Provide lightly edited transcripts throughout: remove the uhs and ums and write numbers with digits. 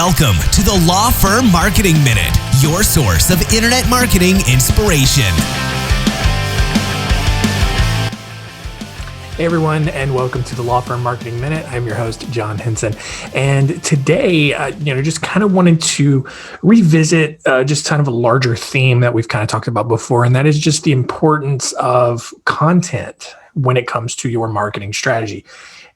Welcome to the Law Firm Marketing Minute, your source of internet marketing inspiration. Hey everyone, and welcome to the Law Firm Marketing Minute. I'm your host, John Henson. And today, just kind of wanted to revisit just kind of a larger theme that we've kind of talked about before, and that is just the importance of content when it comes to your marketing strategy.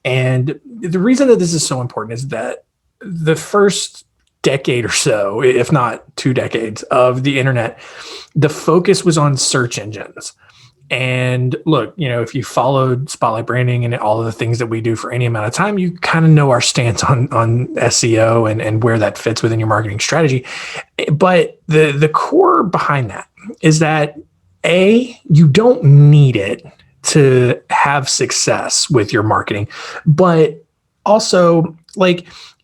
And the reason that this is so important is that the first decade or so, if not 2 decades of the internet, the focus was on search engines. And look, if you followed Spotlight Branding and all of the things that we do for any amount of time, you kind of know our stance on SEO and where that fits within your marketing strategy. But the core behind that is that you don't need it to have success with your marketing, but also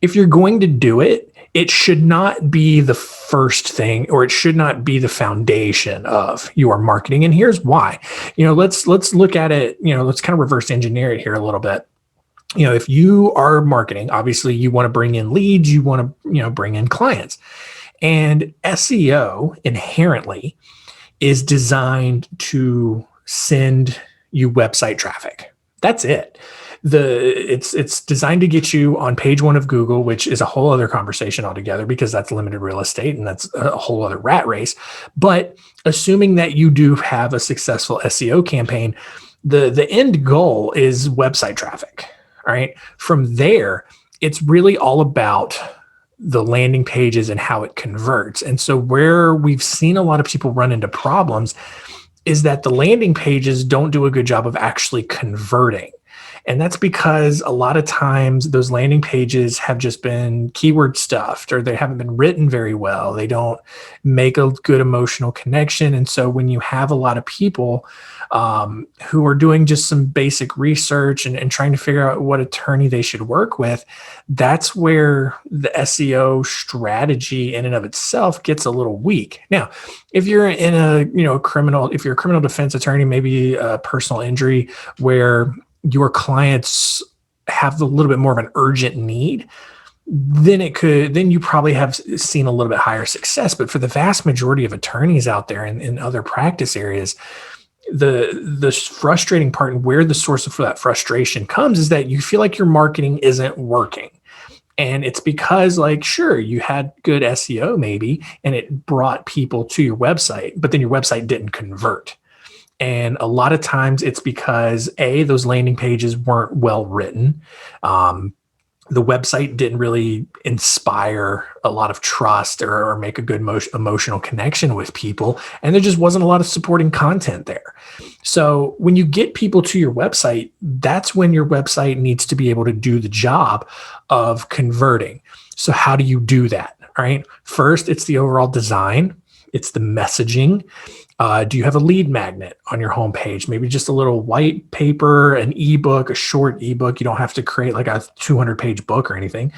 if you're going to do it, it should not be the first thing, or it should not be the foundation of your marketing. And here's why. Let's look at it, let's kind of reverse engineer it here a little bit. If you are marketing, obviously you want to bring in leads, you want to, bring in clients. And SEO inherently is designed to send you website traffic. That's it. It's designed to get you on page 1 of Google, which is a whole other conversation altogether because that's limited real estate and that's a whole other rat race. But assuming that you do have a successful SEO campaign, the end goal is website traffic. All right. From there, it's really all about the landing pages and how it converts. And so where we've seen a lot of people run into problems is that the landing pages don't do a good job of actually converting. And that's because a lot of times those landing pages have just been keyword stuffed, or they haven't been written very well. They don't make a good emotional connection. And so when you have a lot of people who are doing just some basic research and trying to figure out what attorney they should work with, that's where the SEO strategy in and of itself gets a little weak. Now, if you're in a criminal defense attorney, maybe a personal injury where your clients have a little bit more of an urgent need, then you probably have seen a little bit higher success. But for the vast majority of attorneys out there in other practice areas, the frustrating part and where the source of that frustration comes is that you feel like your marketing isn't working. And it's because, sure, you had good SEO maybe, and it brought people to your website, but then your website didn't convert. And a lot of times it's because those landing pages weren't well written. The website didn't really inspire a lot of trust or make a good emotional connection with people. And there just wasn't a lot of supporting content there. So when you get people to your website, that's when your website needs to be able to do the job of converting. So how do you do that? All right. First, it's the overall design. It's the messaging. Do you have a lead magnet on your homepage? Maybe just a little white paper, an ebook, a short ebook. You don't have to create like a 200-page book or anything.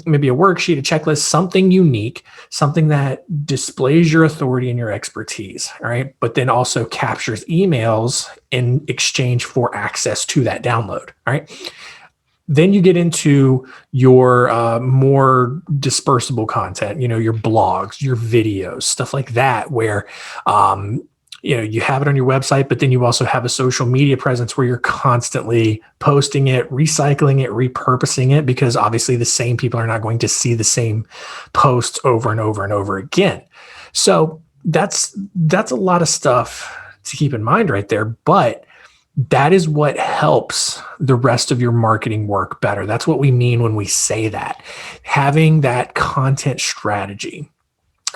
Maybe a worksheet, a checklist, something unique, something that displays your authority and your expertise. All right. But then also captures emails in exchange for access to that download. All right. Then you get into your more dispersible content, your blogs, your videos, stuff like that, where, you have it on your website, but then you also have a social media presence where you're constantly posting it, recycling it, repurposing it, because obviously the same people are not going to see the same posts over and over and over again. So that's a lot of stuff to keep in mind right there. But that is what helps the rest of your marketing work better. That's what we mean when we say that. Having that content strategy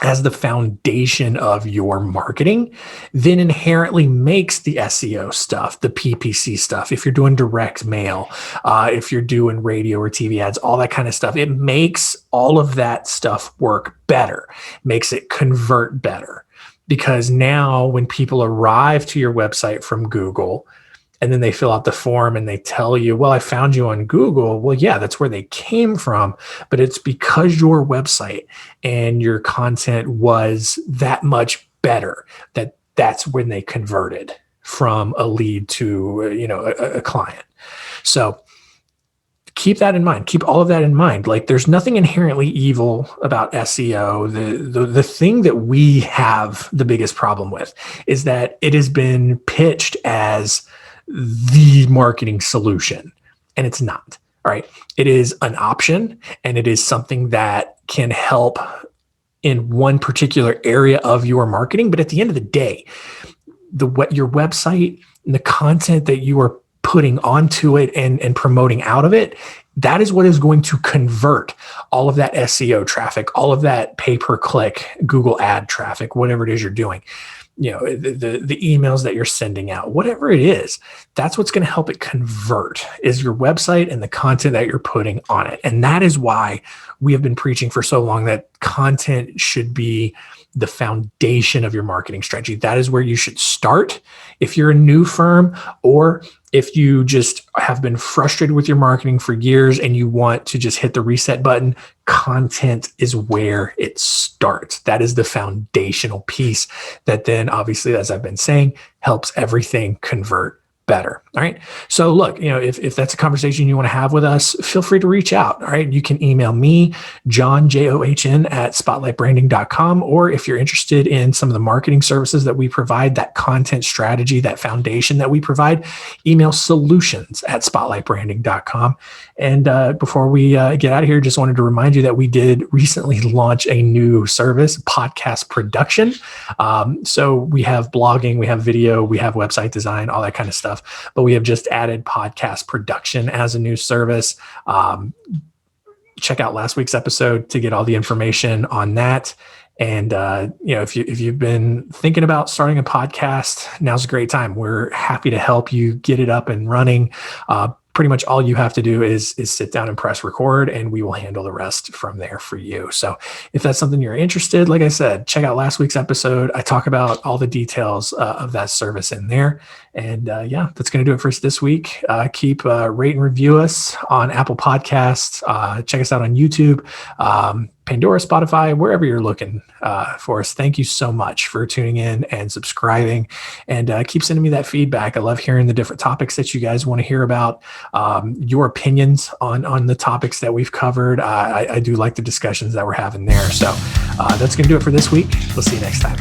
as the foundation of your marketing then inherently makes the SEO stuff, the PPC stuff, if you're doing direct mail, if you're doing radio or TV ads, all that kind of stuff, it makes all of that stuff work better, makes it convert better. Because now when people arrive to your website from Google, and then they fill out the form and they tell you, well, I found you on Google. Well, yeah, that's where they came from, but it's because your website and your content was that much better that's when they converted from a lead to, a client. So keep that in mind. Keep all of that in mind. Like, there's nothing inherently evil about SEO. The thing that we have the biggest problem with is that it has been pitched as the marketing solution, and it's not. All right. It is an option, and it is something that can help in one particular area of your marketing. But at the end of the day, your website and the content that you are putting onto it and promoting out of it, that is what is going to convert all of that SEO traffic, all of that pay-per-click Google ad traffic, whatever it is you're doing, the emails that you're sending out, whatever it is. That's what's going to help it convert, is your website and the content that you're putting on it. And that is why we have been preaching for so long that content should be the foundation of your marketing strategy. That is where you should start if you're a new firm, or if you just have been frustrated with your marketing for years and you want to just hit the reset button. Content is where it starts. That is the foundational piece that then, obviously, as I've been saying, helps everything convert better. All right. So look, if that's a conversation you want to have with us, feel free to reach out. All right. You can email me, John, JOHN at spotlightbranding.com. Or if you're interested in some of the marketing services that we provide, that content strategy, that foundation that we provide, email solutions at spotlightbranding.com. And before we get out of here, just wanted to remind you that we did recently launch a new service, podcast production. So we have blogging, we have video, we have website design, all that kind of stuff. But we have just added podcast production as a new service. Check out last week's episode to get all the information on that. And if you've been thinking about starting a podcast, now's a great time. We're happy to help you get it up and running. Pretty much all you have to do is sit down and press record, and we will handle the rest from there for you. So if that's something you're interested, like I said, check out last week's episode. I talk about all the details of that service in there. And that's going to do it for us this week. Keep rate and review us on Apple Podcasts. Check us out on YouTube, Pandora, Spotify, wherever you're looking for us. Thank you so much for tuning in and subscribing, and keep sending me that feedback. I love hearing the different topics that you guys want to hear about, your opinions on the topics that we've covered. I do like the discussions that we're having there. So that's going to do it for this week. We'll see you next time.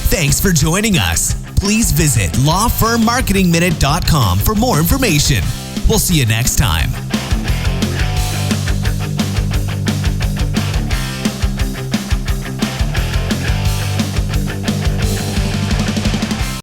Thanks for joining us. Please visit lawfirmmarketingminute.com for more information. We'll see you next time.